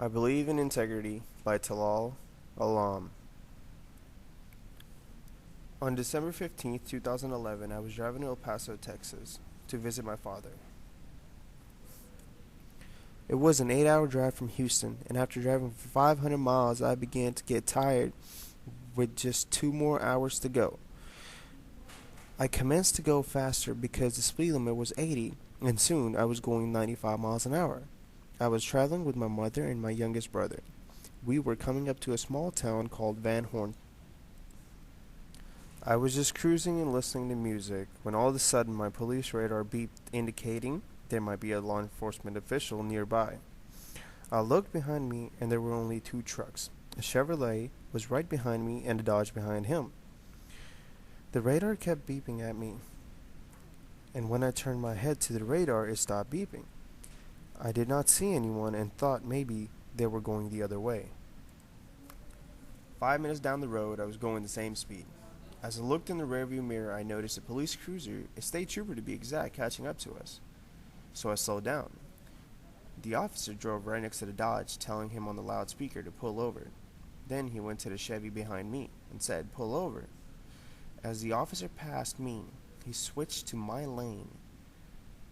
I Believe in Integrity by Talal Alam. On December 15th, 2011, I was driving to El Paso, Texas, to visit my father. It was an 8-hour drive from Houston, and after driving for 500 miles, I began to get tired with just 2 more hours to go. I commenced to go faster because the speed limit was 80, and soon I was going 95 miles an hour. I was traveling with my mother and my youngest brother. We were coming up to a small town called Van Horn. I was just cruising and listening to music when all of a sudden my police radar beeped, indicating there might be a law enforcement official nearby. I looked behind me and there were only 2 trucks. A Chevrolet was right behind me and a Dodge behind him. The radar kept beeping at me, and when I turned my head to the radar, it stopped beeping. I did not see anyone and thought maybe they were going the other way. 5 minutes down the road, I was going the same speed. As I looked in the rearview mirror, I noticed a police cruiser, a state trooper to be exact, catching up to us. So I slowed down. The officer drove right next to the Dodge, telling him on the loudspeaker to pull over. Then he went to the Chevy behind me and said, "Pull over." As the officer passed me, he switched to my lane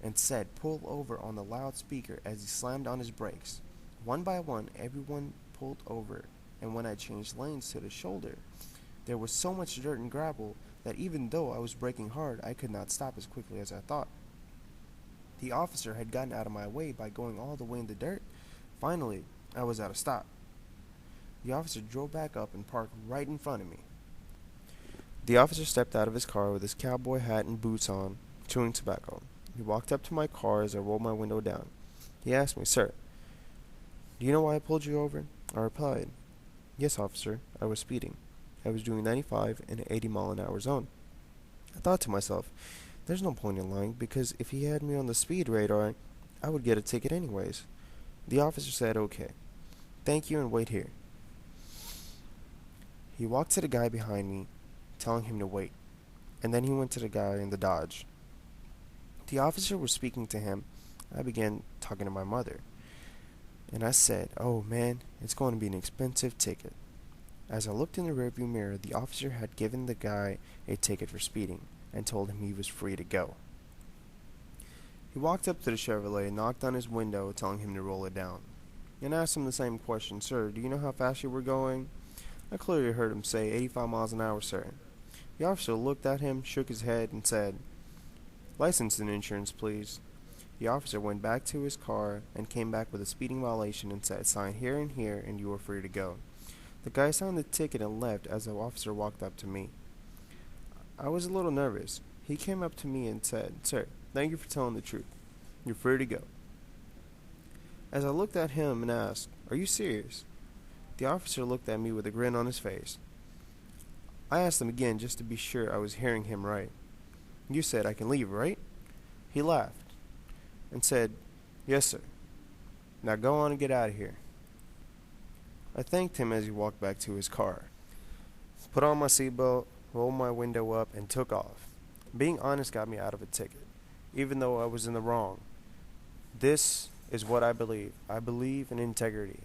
and said, "Pull over," on the loudspeaker as he slammed on his brakes. One by one, everyone pulled over, and when I changed lanes to the shoulder, there was so much dirt and gravel that even though I was braking hard, I could not stop as quickly as I thought. The officer had gotten out of my way by going all the way in the dirt. Finally, I was at a stop. The officer drove back up and parked right in front of me. The officer stepped out of his car with his cowboy hat and boots on, chewing tobacco. He walked up to my car as I rolled my window down. He asked me, "Sir, do you know why I pulled you over?" I replied, "Yes, officer, I was speeding. I was doing 95 in an 80-mile-an-hour zone." I thought to myself, there's no point in lying, because if he had me on the speed radar, I would get a ticket anyways. The officer said, "Okay, thank you, and wait here." He walked to the guy behind me, telling him to wait, and then he went to the guy in the Dodge. The officer was speaking to him. I began talking to my mother, and I said, "Oh man, it's going to be an expensive ticket." As I looked in the rearview mirror, the officer had given the guy a ticket for speeding and told him he was free to go. He walked up to the Chevrolet and knocked on his window, telling him to roll it down, and asked him the same question, "Sir, do you know how fast you were going?" I clearly heard him say 85 miles an hour, sir. The officer looked at him, shook his head, and said, "License and insurance, please." The officer went back to his car and came back with a speeding violation and said, "Sign here, and you are free to go." The guy signed the ticket and left as the officer walked up to me. I was a little nervous. He came up to me and said, "Sir, thank you for telling the truth. You're free to go." As I looked at him and asked, "Are you serious?" The officer looked at me with a grin on his face. I asked him again just to be sure I was hearing him right. "You said I can leave, right?" He laughed and said, "Yes, sir. Now go on and get out of here." I thanked him as he walked back to his car, put on my seatbelt, rolled my window up, and took off. Being honest got me out of a ticket, even though I was in the wrong. This is what I believe. I believe in integrity.